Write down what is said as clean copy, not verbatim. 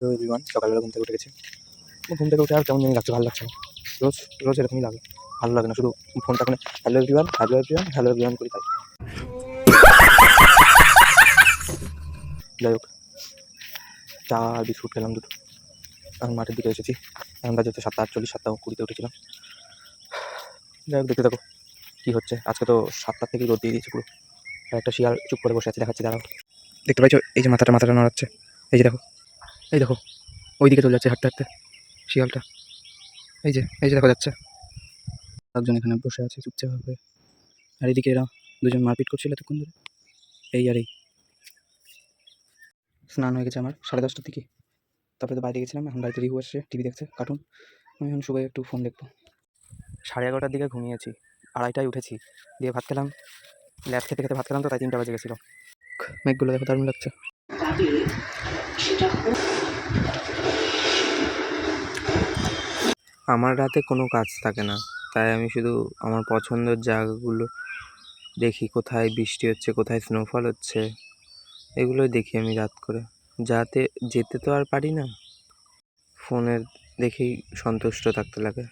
তো এভরিওয়ান, সকালবেলা ঘুম থেকে উঠে গেছি। ঘুম থেকে উঠে আর কেমন জানি লাগছে, ভালো লাগছে না। রোজ রোজ এরকমই লাগে, ভালো লাগে না। শুধু ফোনটা করে hello everyone, hello everyone, hello everyone করি, তাই যাই হোক। চা আর বিস্কুট খেলাম দুটো। এখন মাঠের দিকে এসেছি। এখন বাজে হচ্ছে 7:48, 7:20-তে উঠেছিলাম। যাই হোক, দেখতে থাকো কী হচ্ছে। আজকে তো 7টার থেকেই রোদ দিয়ে দিয়েছে পুরো। আর একটা শিয়াল চুপ করে বসে আছে, দেখাচ্ছি দাঁড়াও। দেখতে পাইছো এই যে মাথাটা নড়াচ্ছে, এই যে দেখো, এই দেখো, ওইদিকে চলে যাচ্ছে হাঁটতে হাঁটতে শিয়ালটা। এই যে দেখা যাচ্ছে একজন এখানে বসে আছে চুপচাপ ভাবে। আর এদিকে এরা দুজন মারপিট করছিল এতক্ষণ ধরে। এই আর এই স্নান হয়ে গেছে আমার 10:30টার দিকে। তারপরে তো বাইরে গেছিলাম। এখন বাড়িতে রিহু এসে টিভি দেখছে, কার্টুন। আমি এখন শুয়ে একটু ফোন দেখবো। 11:30টার দিকে ঘুমিয়েছি, 2:30টায় উঠেছি, দিয়ে ভাত খেলাম। ল্যাব খেতে খেতে ভাত খেলাম, তো তাই 3টা বেজে গেছিলো। মেঘগুলো দেখো, দারুণ লাগছে। আমার রাতে কোনো কাজ থাকে না, তাই আমি শুধু আমার পছন্দের জায়গাগুলো দেখি। কোথায় বৃষ্টি হচ্ছে, কোথায় স্নোফল হচ্ছে, এগুলোই দেখি আমি রাত করে। যেতে তো আর পারি না, ফোনের দেখেই সন্তুষ্ট থাকতে লাগে।